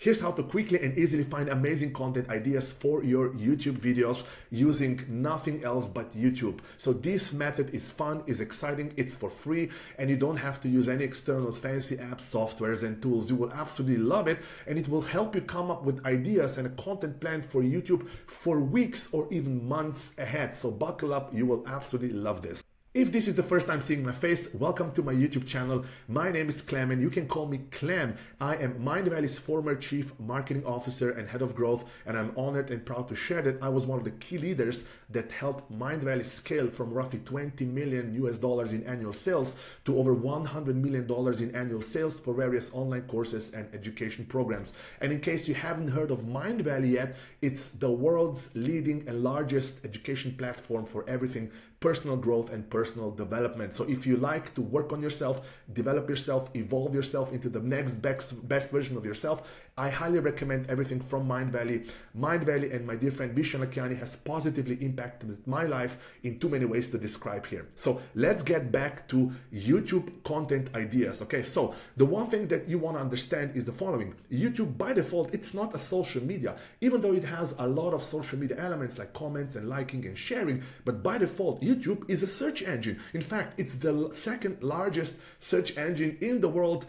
Here's how to quickly and easily find amazing content ideas for your YouTube videos using nothing else but YouTube. So this method is fun, is exciting, it's for free, and you don't have to use any external fancy apps, softwares, and tools. You will absolutely love it, and it will help you come up with ideas and a content plan for YouTube for weeks or even months ahead. So buckle up, you will absolutely love this. If this is the first time seeing my face, welcome to my YouTube channel. My name is Klemen. You can call me Clem. I am Mindvalley's former Chief Marketing Officer and Head of Growth, and I'm honored and proud to share that I was one of the key leaders that helped Mindvalley scale from roughly $20 million in annual sales to over $100 million in annual sales for various online courses and education programs. And in case you haven't heard of Mindvalley yet, it's the world's leading and largest education platform for everything personal growth and personal development. So if you like to work on yourself, develop yourself, evolve yourself into the next best version of yourself, I highly recommend everything from Mindvalley. Mindvalley and my dear friend Vishen Lakiani has positively impacted my life in too many ways to describe here. So let's get back to YouTube content ideas. Okay, so the one thing that you want to understand is the following. YouTube by default, it's not a social media, even though it has a lot of social media elements like comments and liking and sharing, but by default, YouTube is a search engine. In fact, it's the second largest search engine in the world,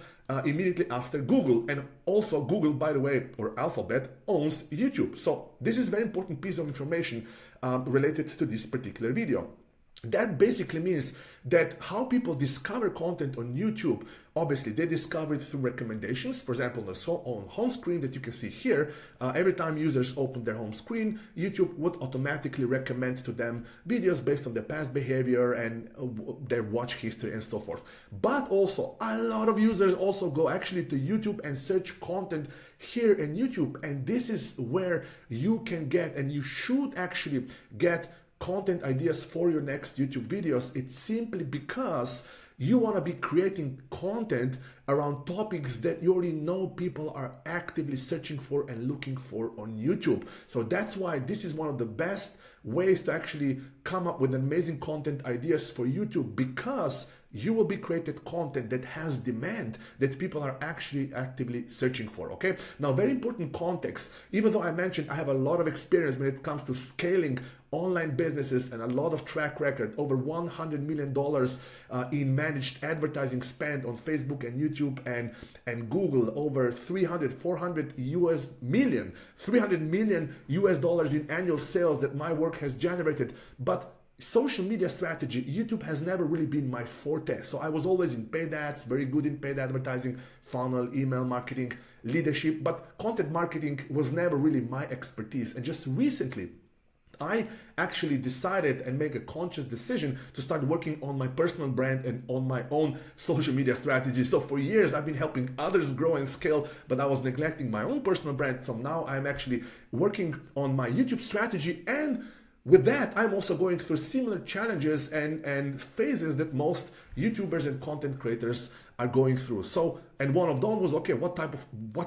immediately after Google. And also Google, by the way, or Alphabet, owns YouTube. So this is a very important piece of information related to this particular video. That basically means that how people discover content on YouTube, obviously they discover it through recommendations. For example, on home screen that you can see here, every time users open their home screen, YouTube would automatically recommend to them videos based on their past behavior and their watch history and so forth. But also a lot of users also go actually to YouTube and search content here in YouTube. And this is where you can get, and you should actually get, content ideas for your next YouTube videos. It's simply because you want to be creating content around topics that you already know people are actively searching for and looking for on YouTube. So that's why this is one of the best ways to actually come up with amazing content ideas for YouTube, because you will be created content that has demand, that people are actually actively searching for. Okay, now very important context. Even though I mentioned I have a lot of experience when it comes to scaling online businesses and a lot of track record, over $100 million in managed advertising spend on Facebook and YouTube and Google, over 300 million US dollars in annual sales that my work has generated. But social media strategy, YouTube has never really been my forte. So I was always in paid ads, very good in paid advertising, funnel, email marketing, leadership, but content marketing was never really my expertise. And just recently, I actually decided and make a conscious decision to start working on my personal brand and on my own social media strategy. So for years, I've been helping others grow and scale, but I was neglecting my own personal brand. So now I'm actually working on my YouTube strategy, and with that, I'm also going through similar challenges and phases that most YouTubers and content creators are going through. So, and one of them was, okay, what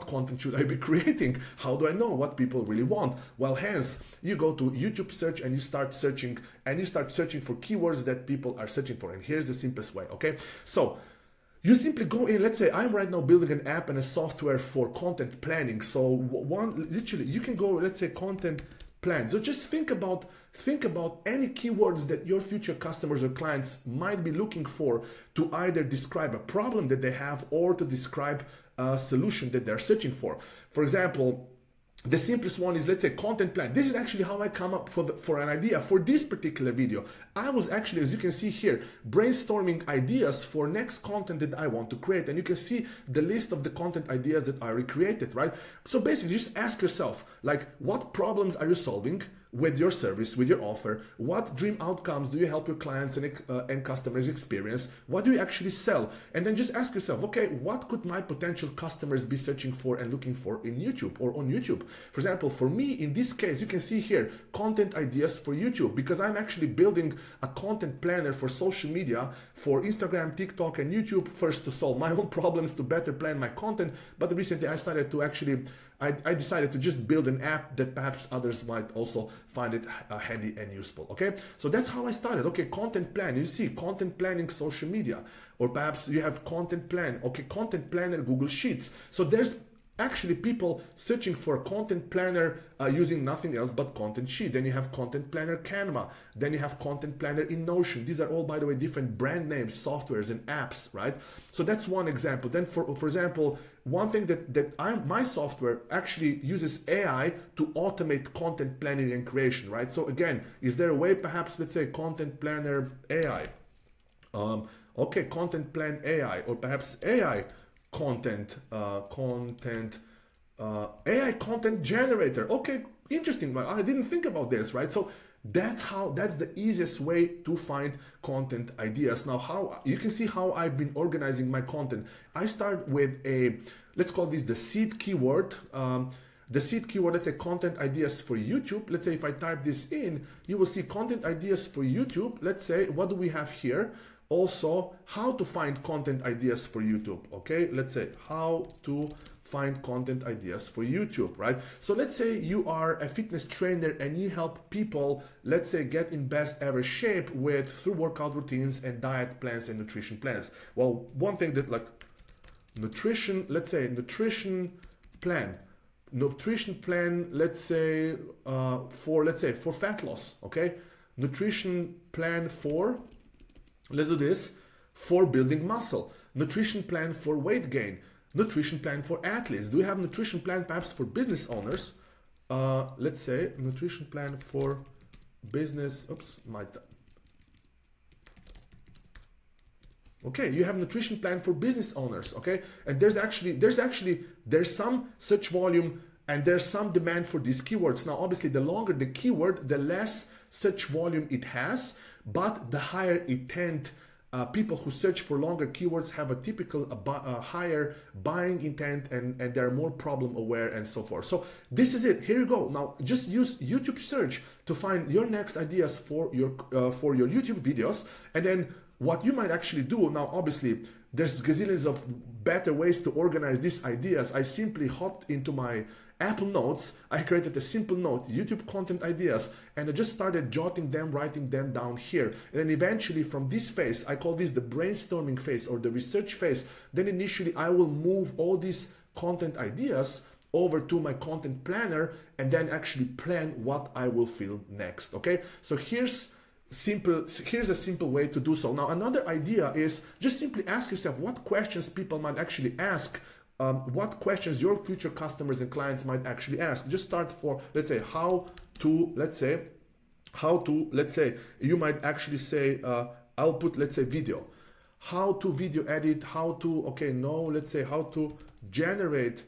content should I be creating? How do I know what people really want? Well, hence, you go to YouTube search and you start searching for keywords that people are searching for. And here's the simplest way, okay? So, you simply go in, let's say I'm right now building an app and a software for content planning. So literally, you can go, let's say content plan. So just think about any keywords that your future customers or clients might be looking for to either describe a problem that they have or to describe a solution that they're searching for. For example, the simplest one is, let's say, content plan. This is actually how I come up for an idea for this particular video. I was actually, as you can see here, brainstorming ideas for next content that I want to create. And you can see the list of the content ideas that I recreated, right? So basically, just ask yourself, like, what problems are you solving with your service, with your offer? What dream outcomes do you help your clients and customers experience? What do you actually sell? And then just ask yourself, okay, what could my potential customers be searching for and looking for in YouTube or on YouTube? For example, for me, in this case, you can see here, content ideas for YouTube, because I'm actually building a content planner for social media, for Instagram, TikTok, and YouTube, first to solve my own problems, to better plan my content. But recently I started to actually, I decided to just build an app that perhaps others might also find it handy and useful. Okay, so that's how I started. Okay, content plan. You see, content planning social media, or perhaps you have content plan. Okay, content planner Google Sheets. So there's actually people searching for a content planner using nothing else but Content Sheet. Then you have Content Planner Canva. Then you have Content Planner in Notion. These are all, by the way, different brand names, softwares, and apps, right? So that's one example. Then, for example, one thing my software actually uses AI to automate content planning and creation, right? So again, is there a way, perhaps, let's say Content Planner AI? Okay, Content Plan AI, or perhaps AI content, AI content generator. Okay, interesting. I didn't think about this, right? So that's the easiest way to find content ideas. Now, how you can see how I've been organizing my content. I start with let's call this the seed keyword. The seed keyword, let's say content ideas for YouTube. Let's say if I type this in, you will see content ideas for YouTube. Let's say, what do we have here? Also, how to find content ideas for YouTube. Okay, let's say how to find content ideas for YouTube, right? So let's say you are a fitness trainer and you help people, let's say, get in best ever shape through workout routines and diet plans and nutrition plans. Well, one thing that, like, nutrition, let's say nutrition plan, let's say for fat loss. Okay, nutrition plan for, let's do this, for building muscle, nutrition plan for weight gain, nutrition plan for athletes. Do you have nutrition plan perhaps for business owners? Let's say nutrition plan for business. Okay, you have nutrition plan for business owners. Okay, and there's some search volume and there's some demand for these keywords. Now, obviously, the longer the keyword, the less search volume it has, but the higher intent. People who search for longer keywords have a typical higher buying intent, and they're more problem aware and so forth. So this is it. Here you go. Now just use YouTube search to find your next ideas for your YouTube videos. And then what you might actually do, now obviously there's gazillions of better ways to organize these ideas. I simply hopped into my Apple Notes. I created a simple note, YouTube content ideas, and I just started jotting them, writing them down here. And then eventually from this phase, I call this the brainstorming phase or the research phase. Then initially I will move all these content ideas over to my content planner and then actually plan what I will film next. Okay, so here's a simple way to do so. Now, another idea is just simply ask yourself what questions people might actually ask. What questions your future customers and clients might actually ask. Just start for, let's say, you might actually say, I'll put, let's say, video. How to video edit, how to generate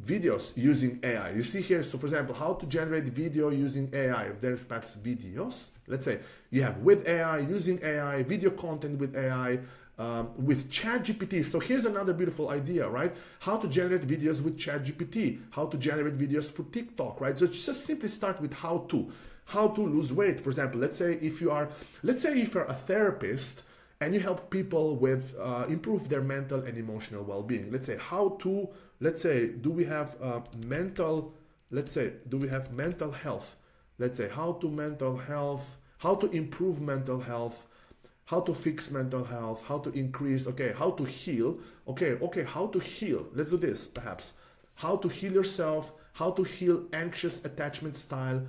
videos using AI. You see here, so for example, how to generate video using AI. If there's perhaps videos, let's say you have with AI, using AI, video content with AI, with ChatGPT. So here's another beautiful idea, right? How to generate videos with ChatGPT, how to generate videos for TikTok, right? So just simply start with how to lose weight. For example, let's say if you're a therapist and you help people with improve their mental and emotional well-being. Let's say do we have mental health? Let's say how to improve mental health, how to fix mental health, how to increase, how to heal. How to heal. Let's do this perhaps. How to heal yourself, how to heal anxious attachment style,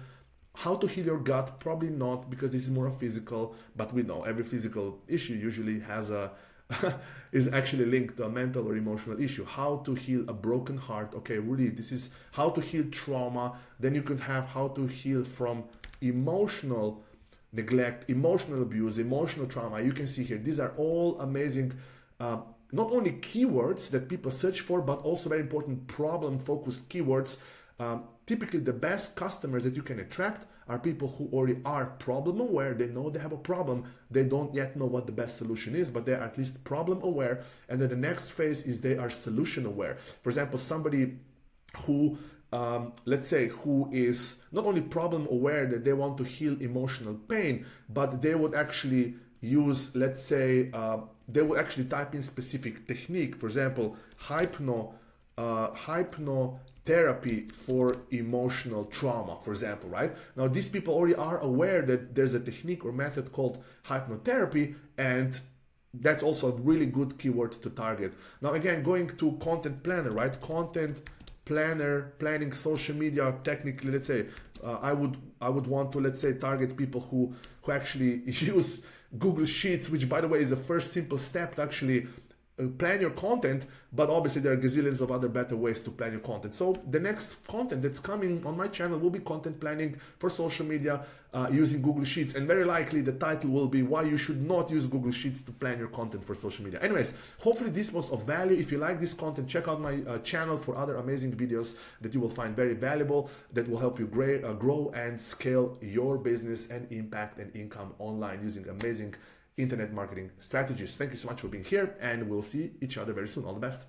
how to heal your gut. Probably not, because this is more physical, but we know every physical issue usually has is actually linked to a mental or emotional issue. How to heal a broken heart. Really, this is how to heal trauma. Then you could have how to heal from emotional neglect, emotional abuse, emotional trauma. You can see here, these are all amazing, not only keywords that people search for, but also very important problem-focused keywords. Typically, the best customers that you can attract are people who already are problem aware. They know they have a problem. They don't yet know what the best solution is, but they are at least problem aware. And then the next phase is they are solution aware. For example, somebody who who is not only problem aware that they want to heal emotional pain, but they would actually use, they would actually type in specific technique. For example, hypnotherapy for emotional trauma, for example, right? Now, these people already are aware that there's a technique or method called hypnotherapy, and That's also a really good keyword to target. Now again, going to content planner, right? Content planner, planning social media. Technically, let's say I would want to, let's say, target people who actually use Google Sheets, which by the way is the first simple step to actually plan your content, but obviously there are gazillions of other better ways to plan your content. So the next content that's coming on my channel will be content planning for social media using Google Sheets, and very likely the title will be why you should not use Google Sheets to plan your content for social media. Anyways, hopefully this was of value. If you like this content, check out my channel for other amazing videos that you will find very valuable, that will help you grow and scale your business and impact and income online using amazing internet marketing strategies. Thank you so much for being here, and we'll see each other very soon. All the best.